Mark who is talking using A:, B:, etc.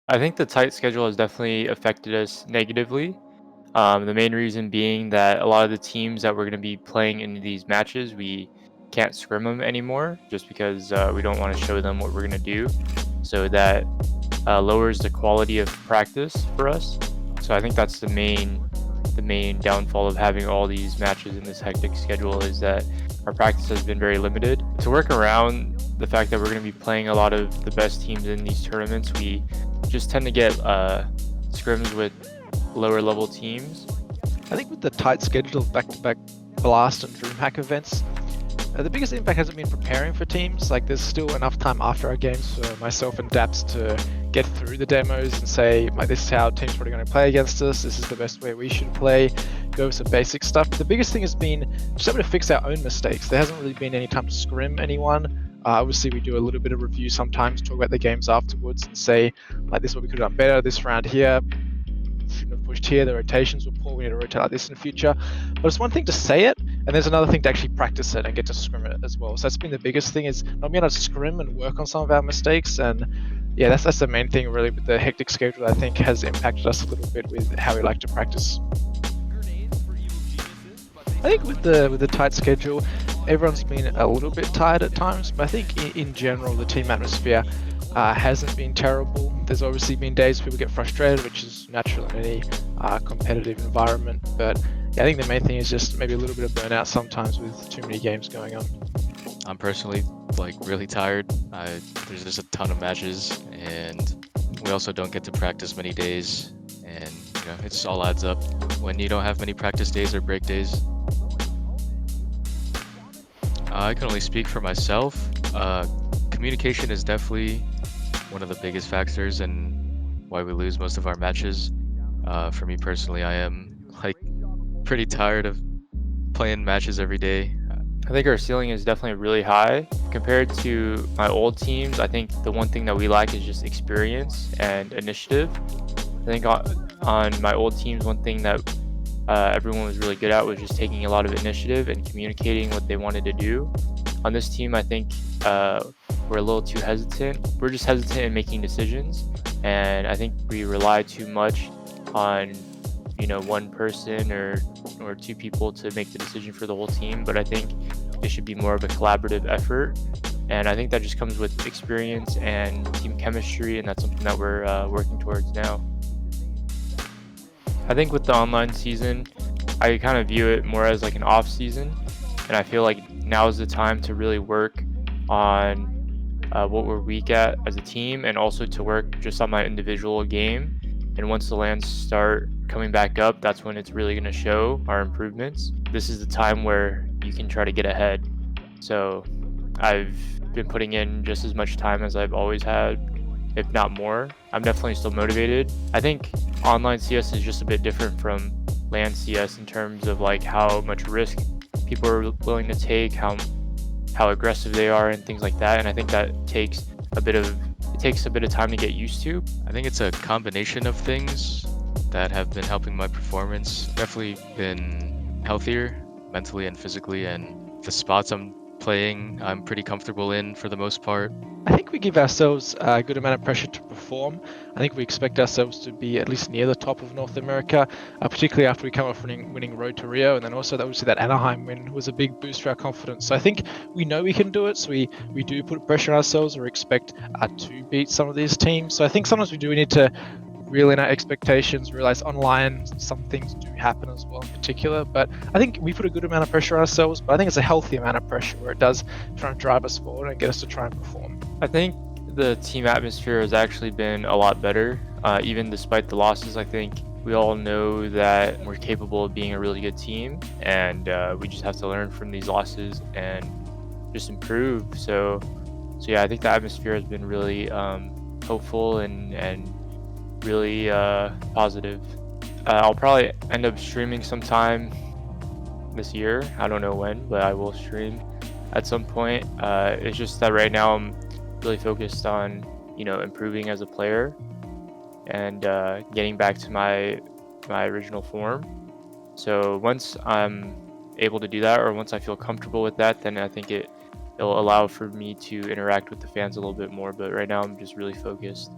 A: I think the tight schedule has definitely affected us negatively. The main reason being that a lot of the teams that we're going to be playing in these matches, we can't scrim them anymore just because we don't want to show them what we're going to do. So that lowers the quality of practice for us. So I think that's the main downfall of having all these matches in this hectic schedule is that our practice has been very limited. To work around the fact that we're going to be playing a lot of the best teams in these tournaments, we just tend to get scrims with lower level teams.
B: I think with the tight schedule of back-to-back Blast and DreamHack events, the biggest impact hasn't been preparing for teams. Like, there's still enough time after our games for myself and Daps to get through the demos and say, like, this is how teams probably going to play against us. This is the best way we should play. Go over some basic stuff. But the biggest thing has been just able to fix our own mistakes. There hasn't really been any time to scrim anyone. Obviously, we do a little bit of review sometimes, talk about the games afterwards, and say, like, this is what we could have done better this round here. Shouldn't have pushed here. The rotations were poor. We need to rotate like this in the future. But it's one thing to say it, and there's another thing to actually practice it and get to scrim it as well. So that's been the biggest thing, is not being able to scrim and work on some of our mistakes. And yeah, that's the main thing really with the hectic schedule. I think has impacted us a little bit with how we like to practice. I think with the tight schedule, everyone's been a little bit tired at times. But I think in general, the team atmosphere hasn't been terrible. There's obviously been days people get frustrated, which is natural in any competitive environment. But yeah, I think the main thing is just maybe a little bit of burnout sometimes with too many games going on.
C: I'm personally really tired. There's just a ton of matches, and we also don't get to practice many days, and it all adds up when you don't have many practice days or break days. I can only speak for myself. Communication is definitely one of the biggest factors in why we lose most of our matches. For me personally, I am pretty tired of playing matches every day.
A: I think our ceiling is definitely really high compared to my old teams. I think the one thing that we lack is just experience and initiative. I think on my old teams, one thing that everyone was really good at was just taking a lot of initiative and communicating what they wanted to do. On this team, I think we're a little too hesitant. We're just hesitant in making decisions, and I think we rely too much on one person or two people to make the decision for the whole team. But I think it should be more of a collaborative effort, and I think that just comes with experience and team chemistry, and that's something that we're working towards now. I think with the online season, I kind of view it more as like an off season, and I feel like now is the time to really work on what we're weak at as a team, and also to work just on my individual game. And once the lands start coming back up, that's when it's really going to show our improvements. This is the time where you can try to get ahead. So I've been putting in just as much time as I've always had, if not more. I'm definitely still motivated. I think online CS is just a bit different from LAN CS in terms of like how much risk people are willing to take, how aggressive they are, and things like that. And I think that takes a bit of time to get used to.
C: I think it's a combination of things that have been helping my performance. Definitely been healthier mentally and physically, and the spots I'm playing, I'm pretty comfortable in for the most part.
B: I think we give ourselves a good amount of pressure to perform. I think we expect ourselves to be at least near the top of North America, particularly after we come off winning Road to Rio, and then also obviously that Anaheim win was a big boost for our confidence. So I think we know we can do it, so we do put pressure on ourselves or expect to beat some of these teams. So I think sometimes we need to reel in our expectations, realize online some things do happen as well in particular. But I think we put a good amount of pressure on ourselves, but I think it's a healthy amount of pressure where it does try and drive us forward and get us to try and perform.
A: I think the team atmosphere has actually been a lot better, even despite the losses. I think we all know that we're capable of being a really good team, and we just have to learn from these losses and just improve. So yeah, I think the atmosphere has been really hopeful and really positive. I'll probably end up streaming sometime this year. I don't know when, but I will stream at some point. It's just that right now I'm really focused on improving as a player and getting back to my original form. So once I'm able to do that, or once I feel comfortable with that, then I think it'll allow for me to interact with the fans a little bit more. But right now I'm just really focused.